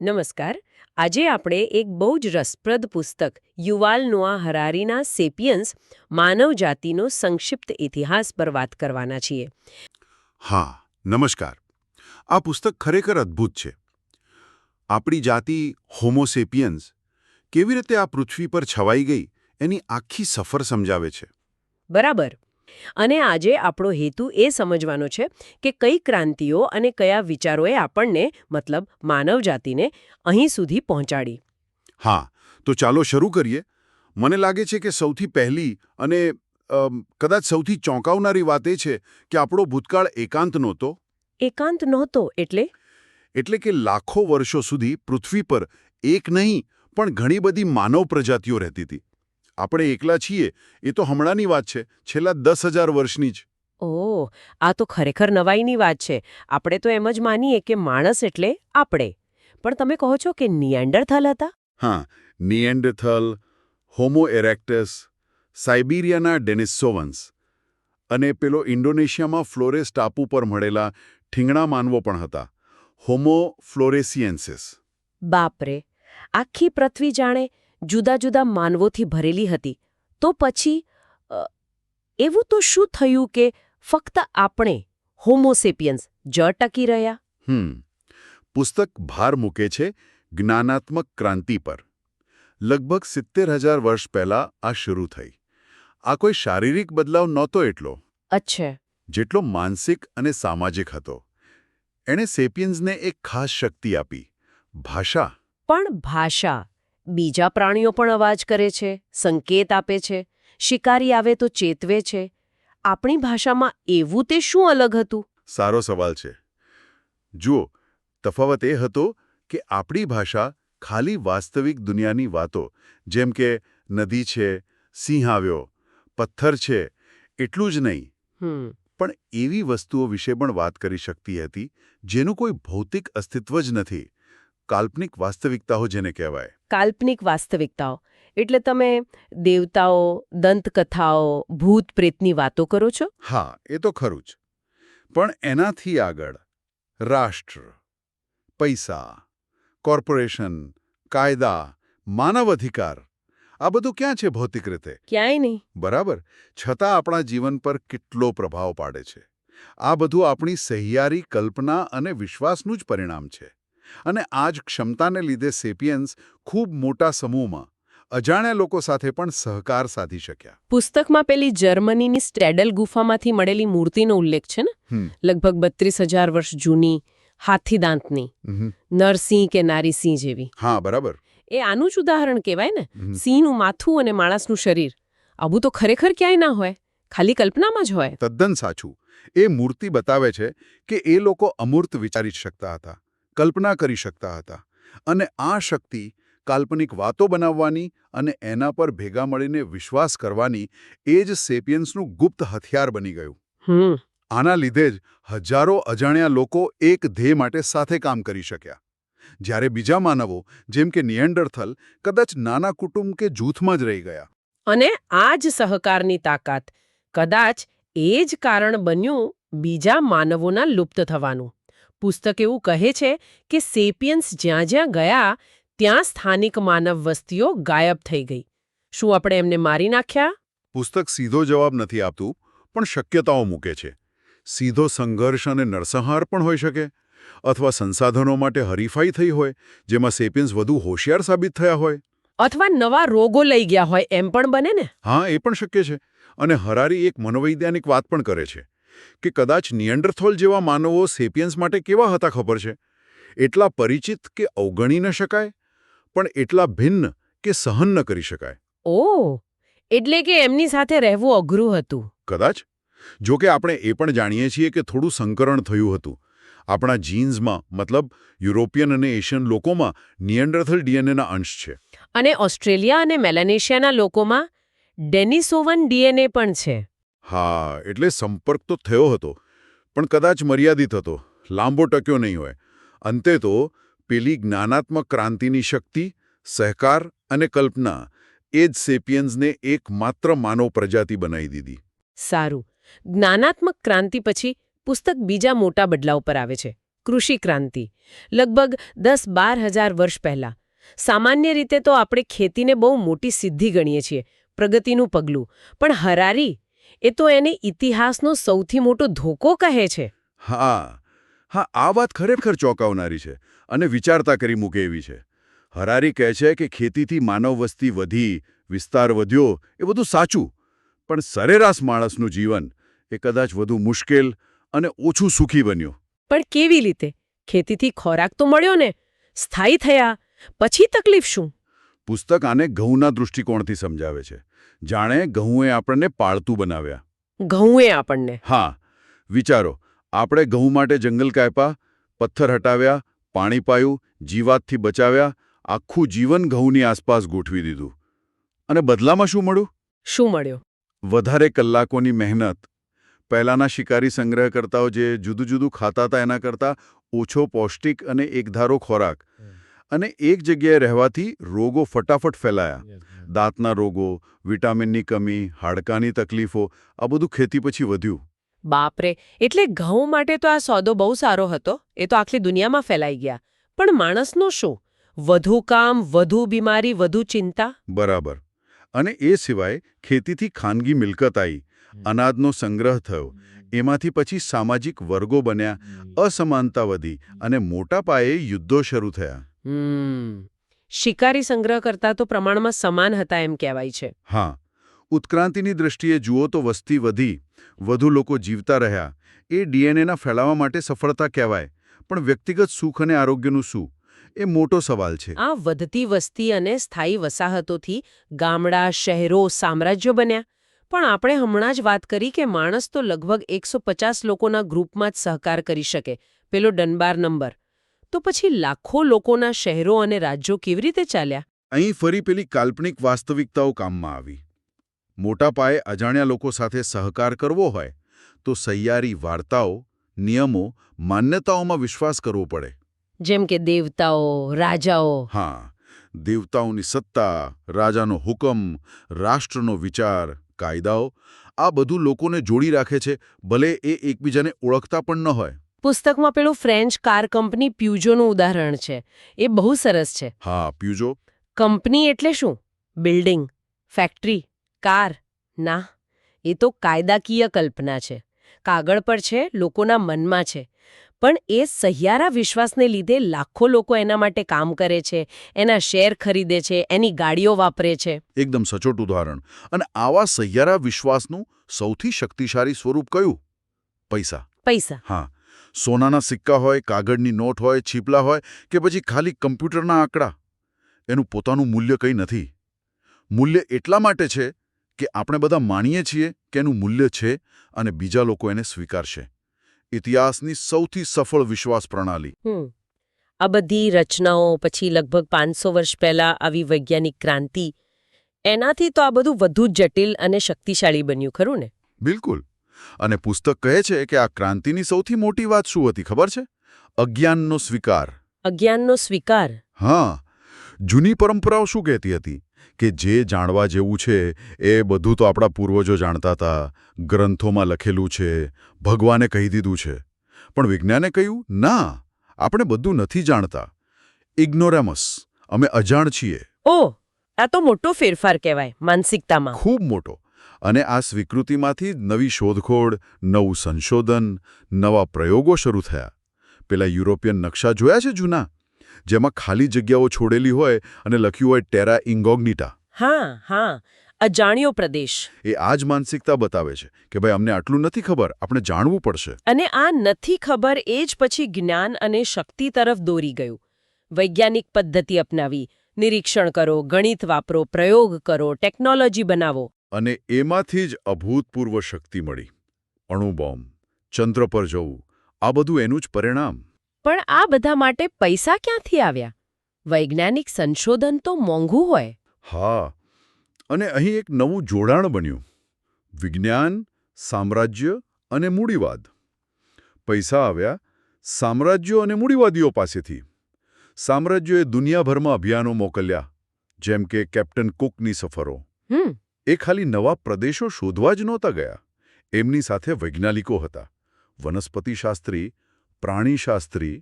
નમસ્કાર. આજે આપણે એક બહુ જ રસપ્રદ પુસ્તક યુવાલ નોઆ હરારીના સેપિયન્સ માનવ જાતિનો સંક્ષિપ્ત ઇતિહાસ પર વાત કરવાના છીએ. હા, નમસ્કાર. આ પુસ્તક ખરેખર અદ્ભુત છે. આપણી જાતિ હોમોસેપિયન્સ કેવી રીતે આ પૃથ્વી પર છવાઈ ગઈ એની આખી સફર સમજાવે છે. બરાબર. અને આજે આપણો હેતુ એ સમજવાનો છે કે કઈ ક્રાંતિઓ અને કયા વિચારોએ આપણને મતલબ માનવ જાતિને અહીં સુધી પહોંચાડી. હા, તો ચાલો શરૂ કરીએ. મને લાગે છે કે સૌથી પહેલી અને કદાચ સૌથી ચોંકાવનારી વાત એ છે કે આપણો ભૂતકાળ એકાંત નહોતો. એકાંત નહોતો એટલે? એટલે કે લાખો વર્ષો સુધી પૃથ્વી પર એક નહીં પણ ઘણી બધી માનવ પ્રજાતિઓ રહેતી હતી. આપણે એકલા છીએ એ તો હમણાંની વાત છે, છેલ્લા 10,000 વર્ષની જ. ઓહ, આ તો ખરેખર નવાઈની વાત છે. આપણે તો એમ જ માનીએ કે માણસ એટલે આપણે. પણ તમે કહો છો કે નિએન્ડરથલ હતા? હા, નિએન્ડરથલ, હોમો એરેક્ટસ, સાઇબિરિયાના ડેનિસોવન્સ અને પેલો ઇન્ડોનેશિયામાં ફ્લોરેસ ટાપુ પર મળેલા ઠીંગણા માનવો પણ હતા, હોમો ફ્લોરેસિયન્સિસ. બાપરે, આખી પૃથ્વી જાણે જુદા જુદા માનવોથી ભરેલી હતી. તો પછી એવું તો શું થયું કે ફક્ત આપણે હોમોસેપિયન્સ જ ટકી રહ્યા? પુસ્તક ભાર મૂકે છે જ્ઞાનાત્મક ક્રાંતિ પર. લગભગ 70,000 વર્ષ પહેલા આ શરૂ થઈ. આ કોઈ શારીરિક બદલાવ નહોતો એટલો, અચ્છા. જેટલો માનસિક અને સામાજિક હતો. એણે સેપિયન્સને એક ખાસ શક્તિ આપી, ભાષા. પણ ભાષા? બીજા પ્રાણીઓ પણ અવાજ કરે છે, સંકેત આપે છે, શિકારી આવે તો ચેતવે છે. આપણી ભાષામાં એવું તે શું અલગ હતું? સારો સવાલ છે. જુઓ, તફાવત એ હતો કે આપણી ભાષા ખાલી વાસ્તવિક દુનિયાની વાતો, જેમ કે નદી છે, સિંહ આવ્યો, પથ્થર છે, એટલું જ નહીં, પણ એવી વસ્તુઓ વિશે પણ વાત કરી શકતી હતી જેનું કોઈ ભૌતિક અસ્તિત્વ જ નથી. કાલ્પનિક વાસ્તવિકતાઓ જેને કહેવાય. કાલ્પનિક વાસ્તવિકતાઓ એટલે તમે દેવતાઓ, દંતકથાઓ, ભૂત પ્રેતની વાતો કરો છો? હા, એ તો ખરું જ. પણ એનાથી આગળ રાષ્ટ્ર, પૈસા, કોર્પોરેશન, કાયદા, માનવ અધિકાર, આ બધું ક્યાં છે ભૌતિક રીતે? ક્યાંય નહીં. બરાબર. છતાં આપણા જીવન પર કેટલો પ્રભાવ પાડે છે. આ બધું આપણી સહિયારી કલ્પના અને વિશ્વાસનું જ પરિણામ છે. અને આ જ ક્ષમતાને લીધે સેપિયન્સ ખૂબ મોટા સમૂહમાં અજાણ્યા લોકો સાથે પણ સહકાર સાધી શક્યા. પુસ્તકમાં પેલી જર્મનીની સ્ટેડલ ગુફામાંથી મળેલી મૂર્તિનો ઉલ્લેખ છે ને? લગભગ 32,000 વર્ષ જૂની, હાથી દાંતની, નરસિંહ કે નારીસિંહ જેવી. હા, બરાબર. એ આનું જ ઉદાહરણ કહેવાય ને? સિંહનું માથું અને માણસનું શરીર. આવું તો ખરેખર ક્યાંય ના હોય, ખાલી કલ્પનામાં જ હોય. તદ્દન સાચું. એ મૂર્તિ બતાવે છે કે એ લોકો અમૂર્ત વિચારી શકતા હતા, કલ્પના કરી શકતા હતા. અને આ શક્તિ કાલ્પનિક વાતો બનાવવાની અને એના પર ભેગા મળીને વિશ્વાસ કરવાની એ જ સેપિયન્સનું ગુપ્ત હથિયાર બની ગયું. આના લીધે જ હજારો અજાણ્યા લોકો એક ધ્યેય માટે સાથે કામ કરી શક્યા. જ્યારે બીજા માનવો, જેમ કે નિએન્ડરથલ, કદાચ નાના કુટુંબ કે જૂથમાં જ રહી ગયા. અને આ જ સહકારની તાકાત કદાચ એ જ કારણ બન્યું બીજા માનવોના લુપ્ત થવાનું. પુસ્તક એવું કહે છે કે સેપિયન્સ જ્યાં જ્યાં ગયા ત્યાં સ્થાનિક માનવ વસ્તીઓ ગાયબ થઈ ગઈ. શું આપણે એમને મારી નાખ્યા? પુસ્તક સીધો જવાબ નથી આપતું, પણ શક્યતાઓ મૂકે છે. સીધો સંઘર્ષ અને નરસંહાર પણ હોઈ શકે, અથવા સંસાધનો માટે હરીફાઈ થઈ હોય, જેમાં સેપિયન્સ વધુ હોશિયાર સાબિત થયા હોય. અથવા નવા રોગો લઈ ગયા હોય એમ પણ બને ને? હા, એ પણ શક્ય છે. અને હરારી એક મનોવૈજ્ઞાનિક વાત પણ કરે છે કે કદાચ નિએન્ડરથોલ જેવા માનવો સેપિયન્સ માટે કેવા હતા ખબર છે? એટલા પરિચિત કે અવગણી ન શકાય, પણ એટલા ભિન્ન કે સહન ન કરી શકાય. ઓહ, એટલે કે એમની સાથે રહેવું અઘરું હતું. કદાચ. જો કે આપણે એ પણ જાણીએ છીએ કે થોડું સંકરણ થયું હતું. આપણા જીન્સમાં, મતલબ યુરોપિયન અને એશિયન લોકોમાં નિએન્ડરથલ ડીએનએના અંશ છે. અને ઓસ્ટ્રેલિયા અને મેલાનેશિયાના લોકોમાં ડેનિસોવન ડીએનએ પણ છે. હા, એટલે સંપર્ક તો થયો હતો, પણ કદાચ મર્યાદિત હતો, લાંબો ટક્યો નહીં હોય. અંતે તો પેલી જ્ઞાનાત્મક ક્રાંતિની શક્તિ, સહકાર અને કલ્પના એ જ સેપિયન્સને એકમાત્ર માનવ પ્રજાતિ બનાવી દીધી. સારું. જ્ઞાનાત્મક ક્રાંતિ પછી પુસ્તક બીજા મોટા બદલાવ પર આવે છે, કૃષિ ક્રાંતિ લગભગ 10-12 હજાર વર્ષ પહેલા. સામાન્ય રીતે તો આપણે ખેતીને બહુ મોટી સિદ્ધિ ગણીએ છીએ, પ્રગતિનું પગલું. પણ હરારી એ તો એને ઇતિહાસનો સૌથી મોટો ધોકો કહે છે. હા હા, આ વાત ખરેખર ચોંકાવનારી છે અને વિચારતા કરી મૂકે એવી છે. હરારી કહે છે કે ખેતીથી માનવ વસ્તી વધી, વિસ્તાર વધ્યો, એ બધું સાચું. પણ સરેરાશ માણસનું જીવન એ કદાચ વધુ મુશ્કેલ અને ઓછું સુખી બન્યું. પણ કેવી રીતે? ખેતીથી ખોરાક તો મળ્યો ને, સ્થાયી થયા, પછી તકલીફ શું? પુસ્તક આને ઘઉંના દૃષ્ટિકોણથી સમજાવે છે. જાણે ઘઉંએ આપણને પાળતું બનાવ્યા. ઘઉંએ આપણને? હા, વિચારો, આપણે ઘઉં માટે જંગલ કાપ્યા, પથ્થર હટાવ્યા, પાણી પાયું, જીવાતથી બચાવ્યા, આખું જીવન ઘઉંની આસપાસ ગોઠવી દીધું. અને બદલામાં શું મળ્યું? શું મળ્યો? વધારે કલાકોની મહેનત. પહેલાંના શિકારી સંગ્રહકર્તાઓ જે જુદું જુદું ખાતા હતા એના કરતાં ઓછો પૌષ્ટિક અને એકધારો ખોરાક. અને એક જગ્યાએ રહેવાથી રોગો ફટાફટ ફેલાયા. દાંતના રોગો, વિટામિનની કમી, હાડકાની તકલીફો, આ બધું ખેતી પછી વધ્યું. બાપરે! એટલે ઘઉં માટે તો આ સોદો બહુ સારો હતો. એ તો આખી દુનિયામાં ફેલાઈ ગયા. પણ માણસનું શું? વધુ કામ, વધુ બીમારી, વધુ ચિંતા? બરાબર. અને એ સિવાય ખેતીથી ખાનગી મિલકત આવી, અનાજનો સંગ્રહ થયો. એમાંથી પછી સામાજિક વર્ગો બન્યા, અસમાનતા વધી અને મોટા પાયે યુદ્ધો શરૂ થયા. શિકારી સંગ્રહ કરતા તો પ્રમાણમાં સમાન હતા એમ કહેવાય છે. હા, ઉત્ક્રાંતિની દ્રષ્ટિએ જુઓ તો વસ્તી વધી, વધુ લોકો જીવતા રહ્યા. એ ડીએનએના ફેલાવા માટે સફળતા કહેવાય. પણ વ્યક્તિગત સુખ અને આરોગ્યનું શું? એ મોટો સવાલ છે. આ વધતી વસ્તી અને સ્થાયી વસાહતોથી ગામડા, શહેરો, સામ્રાજ્યો બન્યા. પણ આપણે હમણાં જ વાત કરી કે માણસ તો લગભગ 150 લોકોના ગ્રુપમાં જ સહકાર કરી શકે, પેલો ડનબાર નંબર. તો પછી લાખો લોકોના શહેરો અને રાજ્યો કેવી રીતે ચાલ્યા? અહીં ફરી પેલી કાલ્પનિક વાસ્તવિકતાઓ કામમાં આવી. મોટા પાયે અજાણ્યા લોકો સાથે સહકાર કરવો હોય તો સહિયારી વાર્તાઓ, નિયમો, માન્યતાઓમાં વિશ્વાસ કરવો પડે. જેમ કે દેવતાઓ, રાજાઓ. હા, દેવતાઓની સત્તા, રાજાનો હુકમ, રાષ્ટ્રનો વિચાર, કાયદાઓ, આ બધું લોકોને જોડી રાખે છે, ભલે એ એકબીજાને ઓળખતા પણ ન હોય. પુસ્તકમાં પેલું ફ્રેન્ચ કાર કંપની પ્યુજોનું ઉદાહરણ છે. એ બહુ સરસ છે. હા, પ્યુજો. કંપની એટલે શું? Building, factory, car? ના, એ તો કાયદાકીય કલ્પના છે. કાગળ પર છે, લોકોના મનમાં છે. પણ એ સહિયારા વિશ્વાસને લીધે લાખો લોકો એના માટે કામ કરે છે, એના શેર ખરીદે છે, એની ગાડીઓ વાપરે છે. એકદમ સચોટ ઉદાહરણ. અને આવા સહિયારા વિશ્વાસનું સૌથી શક્તિશાળી સ્વરૂપ કયું? પૈસા. પૈસા. હા, સોનાના સિક્કા હોય, કાગળની નોટ હોય, છીપલા હોય કે પછી ખાલી કમ્પ્યુટરના આંકડા, એનું પોતાનું મૂલ્ય કંઈ નથી. મૂલ્ય એટલા માટે છે કે આપણે બધા માનીએ છીએ કે એનું મૂલ્ય છે અને બીજા લોકો એને સ્વીકારશે. ઇતિહાસની સૌથી સફળ વિશ્વાસ પ્રણાલી. આ બધી રચનાઓ પછી લગભગ 500 વર્ષ પહેલા આવી વૈજ્ઞાનિક ક્રાંતિ, એનાથી તો આ બધું વધુ જટિલ અને શક્તિશાળી બન્યું, ખરું ને? બિલકુલ. અને પુસ્તક કહે છે કે આ ક્રાંતિની સૌથી મોટી વાત શું હતી ખબર છે? અજ્ઞાનનો સ્વીકાર. અજ્ઞાનનો સ્વીકાર? હા, જૂની પરંપરાઓ શું કહેતી હતી કે જે જાણવા જેવું છે એ બધું તો આપણા પૂર્વજો જાણતા હતા, ગ્રંથોમાં લખેલું છે, ભગવાને કહી દીધું છે. પણ વિજ્ઞાને કહ્યું, ના, આપણે બધું નથી જાણતા. ઇગ્નોરેમસ, અમે અજાણ છીએ. ઓહ, આ તો મોટો ફેરફાર કહેવાય માનસિકતામાં. ખૂબ મોટો. અને આ સ્વીકૃતિમાંથી નવી શોધખોળ, નવું સંશોધન, નવા પ્રયોગો શરૂ થયા. પેલા યુરોપિયન નકશા જોયા છે જૂના, જેમાં ખાલી જગ્યાઓ છોડેલી હોય અને લખ્યું હોય ટેરા ઇન્કોગ્નિટા. હા હા, અજાણ્યો પ્રદેશ. એ આ જ માનસિકતા બતાવે છે કે ભાઈ અમને આટલું નથી ખબર, આપણે જાણવું પડશે. અને આ નથી ખબર એ જ પછી જ્ઞાન અને શક્તિ તરફ દોરી ગયું. વૈજ્ઞાનિક પદ્ધતિ અપનાવી, નિરીક્ષણ કરો, ગણિત વાપરો, પ્રયોગ કરો, ટેકનોલોજી બનાવો. અને એમાંથી જ અભૂતપૂર્વ શક્તિ મળી. અણુબોમ્બ, ચંદ્ર પર જવું, આ બધું એનું જ પરિણામ. પણ આ બધા માટે પૈસા ક્યાંથી આવ્યા? વૈજ્ઞાનિક સંશોધન તો મોંઘું હોય. હા, અને અહીં એક નવું જોડાણ બન્યું. વિજ્ઞાન, સામ્રાજ્ય અને મૂડીવાદ. પૈસા આવ્યા સામ્રાજ્યો અને મૂડીવાદીઓ પાસેથી. સામ્રાજ્યોએ દુનિયાભરમાં અભિયાનો મોકલ્યા, જેમ કે કેપ્ટન કુકની સફરો. એ ખાલી નવા પ્રદેશો શોધવા જ નહોતા ગયા. એમની સાથે વૈજ્ઞાનિકો હતા. વનસ્પતિશાસ્ત્રી, પ્રાણીશાસ્ત્રી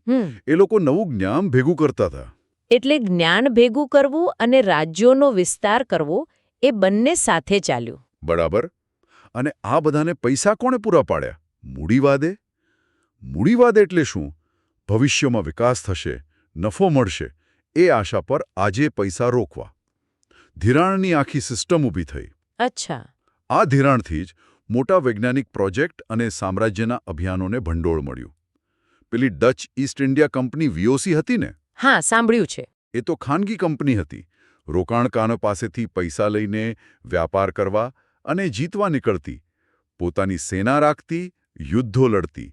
એ લોકો નવું જ્ઞાન ભેગું કરતા હતા. એટલે જ્ઞાન ભેગું કરવું અને રાજ્યોનો વિસ્તાર કરવો એ બંને સાથે ચાલ્યું. બરાબર. અને આ બધાને પૈસા કોણે પૂરા પાડ્યા? મૂડીવાદે. મૂડીવાદ એટલે શું? ભવિષ્યમાં વિકાસ થશે, નફો મળશે, એ આશા પર આજે પૈસા રોકવા. ધિરાણની આખી સિસ્ટમ ઊભી થઈ. અચ્છા. આ ધિરાણથી જ મોટા વૈજ્ઞાનિક પ્રોજેક્ટ અને સામ્રાજ્યના અભિયાનોને ભંડોળ મળ્યું. પેલી ડચ ઈસ્ટ ઇન્ડિયા કંપની વીઓસી હતી ને? હા, સાંભળ્યું છે. એ તો ખાનગી કંપની હતી. રોકાણકારો પાસેથી પૈસા લઈને વ્યાપાર કરવા અને જીતવા નીકળતી. પોતાની સેના રાખતી, યુદ્ધો લડતી.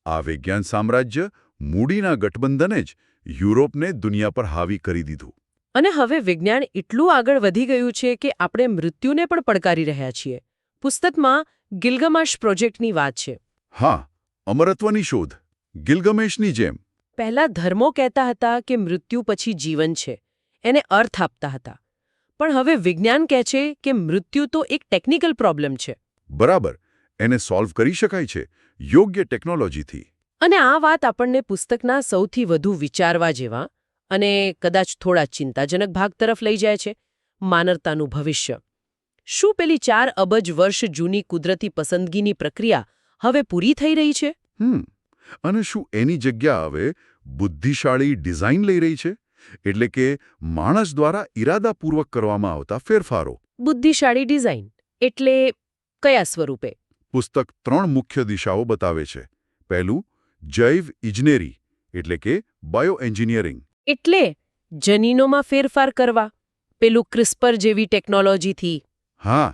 આ વિજ્ઞાન સામ્રાજ્ય મૂડીના ગઠબંધને જ યુરોપને દુનિયા પર હાવી કરી દીધું. અને હવે વિજ્ઞાન એટલું આગળ વધી ગયું છે કે આપણે મૃત્યુને પણ પડકારી રહ્યા છીએ. પુસ્તકમાં ગિલગમેશ પ્રોજેક્ટની વાત છે. હા, અમરત્વની શોધ. ગિલગમેશની જેમ. પહેલા ધર્મો કહેતા હતા કે મૃત્યુ પછી જીવન છે, એને અર્થ આપતા હતા. પણ હવે વિજ્ઞાન કહે છે કે મૃત્યુ તો એક ટેકનિકલ પ્રોબ્લેમ છે. બરાબર. એને સોલ્વ કરી શકાય છે યોગ્ય ટેકનોલોજીથી. અને આ વાત આપણને પુસ્તકના સૌથી વધુ વિચારવા જેવા અને કદાચ થોડા ચિંતાજનક ભાગ તરફ લઈ જાય છે, માનવતાનું ભવિષ્ય. શું પેલી 4 અબજ વર્ષ જૂની કુદરતી પસંદગીની પ્રક્રિયા હવે પૂરી થઈ રહી છે? અને શું એની જગ્યા હવે બુદ્ધિશાળી ડિઝાઇન લઈ રહી છે? એટલે કે માણસ દ્વારા ઇરાદાપૂર્વક કરવામાં આવતા ફેરફારો. બુદ્ધિશાળી ડિઝાઇન એટલે કયા સ્વરૂપે? પુસ્તક 3 મુખ્ય દિશાઓ બતાવે છે. પહેલું, જૈવ ઇજનેરી એટલે કે બાયોએન્જિનિયરિંગ. એટલે જનીનોમાં ફેરફાર કરવા, પેલું ક્રિસ્પર જેવી ટેકનોલોજીથી. હા,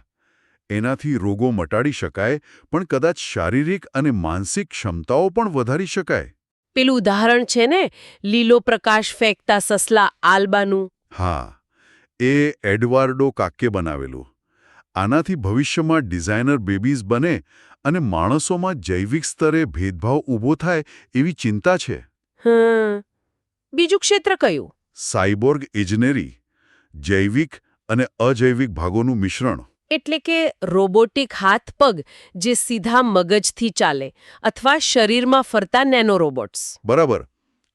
એનાથી રોગો મટાડી શકાય, પણ કદાચ શારીરિક અને માનસિક ક્ષમતાઓ પણ વધારી શકાય. પેલું ઉદાહરણ છે ને, લીલો પ્રકાશ ફેંકતા સસલા આલ્બાનું. હા, એ એડવાર્ડો કાકે બનાવેલું. આનાથી ભવિષ્યમાં ડિઝાઇનર બેબીઝ બને અને માણસોમાં જૈવિક સ્તરે ભેદભાવ ઊભો થાય એવી ચિંતા છે. બીજું ક્ષેત્ર કયું? સાયબોર્ગ ઇજનેરી. જૈવિક અને અજૈવિક ભાગોનું મિશ્રણ. એટલે કે રોબોટિક હાથ પગ જે સીધા મગજથી ચાલે અથવા શરીરમાં ફરતા નેનો રોબોટ્સ. બરાબર.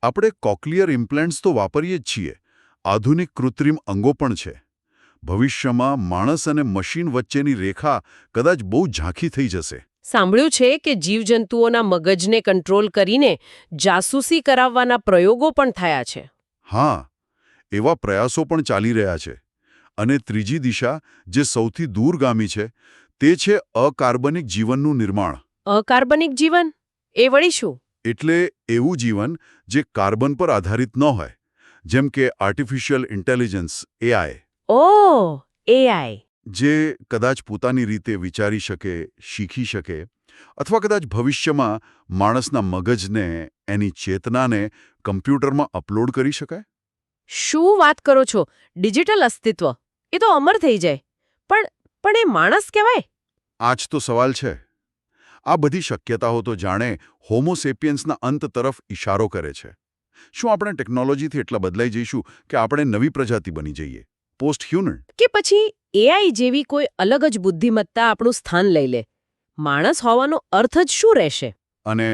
આપણે કોક્લિયર ઇમ્પ્લાન્ટ્સ તો વાપરીએ જ છીએ. આધુનિક કૃત્રિમ અંગો પણ છે. ભવિષ્યમાં માણસ અને મશીન વચ્ચેની રેખા કદાચ બહુ ઝાંખી થઈ જશે. સાંભળ્યું છે કે જીવજંતુઓના મગજને કંટ્રોલ કરીને જાસૂસી કરાવવાના પ્રયોગો પણ થયા છે. હા, એવા પ્રયાસો પણ ચાલી રહ્યા છે. અને ત્રીજી દિશા, જે સૌથી દૂરગામી છે, તે છે અકાર્બનિક જીવનનું નિર્માણ. અકાર્બનિક જીવન? એ વળી શું? એટલે એવું જીવન જે કાર્બન પર આધારિત ન હોય, જેમ કે આર્ટિફિશિયલ ઇન્ટેલિજન્સ એઆઈ. ઓહ, એઆઈ. જે કદાચ પોતાની રીતે વિચારી શકે, શીખી શકે, અથવા કદાચ ભવિષ્યમાં માણસના મગજને, એની ચેતનાને કમ્પ્યુટરમાં અપલોડ કરી શકાય. શું વાત કરો છો? ડિજિટલ અસ્તિત્વ એ તો અમર થઈ જાય. પણ એ માણસ કહેવાય? આ જ તો સવાલ છે. આ બધી શક્યતાઓ તો જાણે હોમોસેપિયન્સના અંત તરફ ઇશારો કરે છે. શું આપણે ટેકનોલોજીથી એટલા બદલાઈ જઈશું કે આપણે નવી પ્રજાતિ બની જઈએ, પોસ્ટ હ્યુમન? કે પછી એઆઈ જેવી કોઈ અલગ જ બુદ્ધિમત્તા આપણું સ્થાન લઈ લે? માણસ હોવાનો અર્થ જ શું રહેશે? અને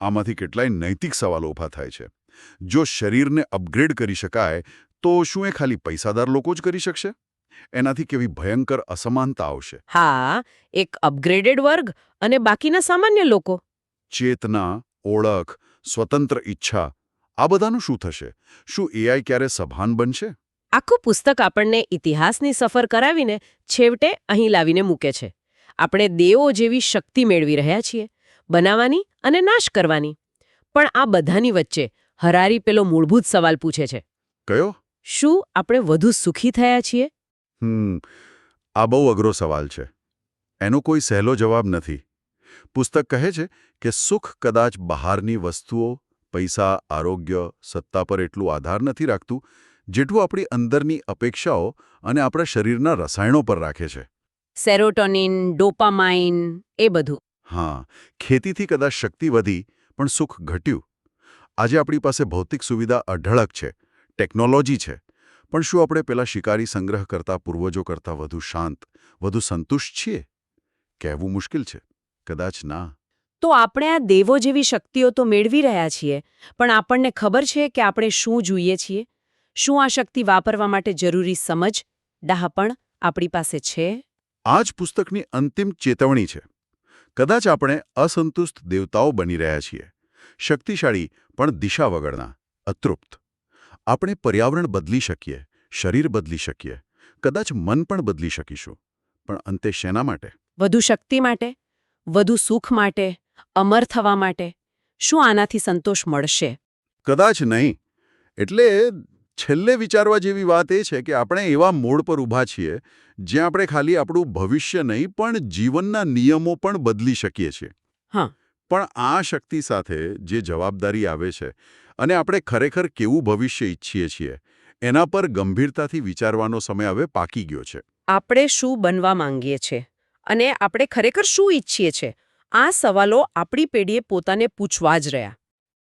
આમાંથી કેટલાય નૈતિક સવાલો ઊભા થાય છે. જો શરીરને અપગ્રેડ કરી શકાય, તો શું એ ખાલી પૈસાદાર લોકો જ કરી શકશે? એનાથી કેવી ભયંકર અસમાનતા આવશે. હા, એક અપગ્રેડેડ વર્ગ અને બાકીના સામાન્ય લોકો. ચેતના, ઓળખ, સ્વતંત્ર ઈચ્છા, આ બધાનું શું થશે? શું એઆઈ ક્યારે સભાન બનશે? આખું પુસ્તક આપણને ઇતિહાસની સફર કરાવીને છેવટે અહીં લાવીને મૂકે છે. આપણે દેવો જેવી શક્તિ મેળવી રહ્યા છીએ, બનાવવાની અને નાશ કરવાની. પણ આ બધાની વચ્ચે હરારી પેલો મૂળભૂત સવાલ પૂછે છે. કયો? શું આપણે વધુ સુખી થયા છીએ? આ બહુ અઘરો સવાલ છે. એનો કોઈ સહેલો જવાબ નથી. પુસ્તક કહે છે કે સુખ કદાચ બહારની વસ્તુઓ, પૈસા, આરોગ્ય, સત્તા પર એટલું આધાર નથી રાખતું, જેટલું આપણી અંદરની અપેક્ષાઓ અને આપણા શરીરના રસાયણો પર રાખે છે. સેરોટોનિન, ડોપામાઇન, એ બધું. હા, ખેતીથી કદાચ શક્તિ વધી, પણ સુખ ઘટ્યું. આજે આપણી પાસે ભૌતિક સુવિધા અઢળક છે, ટેકનોલોજી છે, પણ શું આપણે પેલા શિકારી સંગ્રહ કરતા પૂર્વજો કરતાં વધુ શાંત, વધુ સંતુષ્ટ છીએ? કહેવું મુશ્કેલ છે. કદાચ ના. તો આપણે આ દેવો જેવી શક્તિઓ તો મેળવી રહ્યા છીએ, પણ આપણને ખબર છે કે આપણે શું જોઈએ છીએ? શું આ શક્તિ વાપરવા માટે જરૂરી સમજ, ડહાપણ આપણી પાસે છે? આ જ પુસ્તકની અંતિમ ચેતવણી છે. કદાચ આપણે અસંતુષ્ટ દેવતાઓ બની રહ્યા છીએ, શક્તિશાળી પણ દિશા વગરના, અતૃપ્ત. આપણે પર્યાવરણ બદલી શકીએ, શરીર બદલી શકીએ, કદાચ મન પણ બદલી શકીશું, પણ અંતે શેના માટે? વધુ શક્તિ માટે? વધુ સુખ માટે? અમર થવા માટે? શું આનાથી સંતોષ મળશે? કદાચ નહીં. એટલે છેલ્લે વિચારવા જેવી વાત એ છે કે આપણે એવા મોડ પર ઊભા છીએ જ્યાં આપણે ખાલી આપણું ભવિષ્ય નહીં પણ જીવનના નિયમો પણ બદલી શકીએ છીએ. હા. પણ આ શક્તિ સાથે જે જવાબદારી આવે છે અને આપણે ખરેખર કેવું ભવિષ્ય ઈચ્છીએ છીએ એના પર ગંભીરતાથી વિચારવાનો સમય હવે પાકી ગયો છે. આપણે શું બનવા માંગીએ છીએ અને આપણે ખરેખર શું ઈચ્છીએ છીએ? આ સવાલો આપણી પેઢીએ પોતાને પૂછવા જ રહ્યા.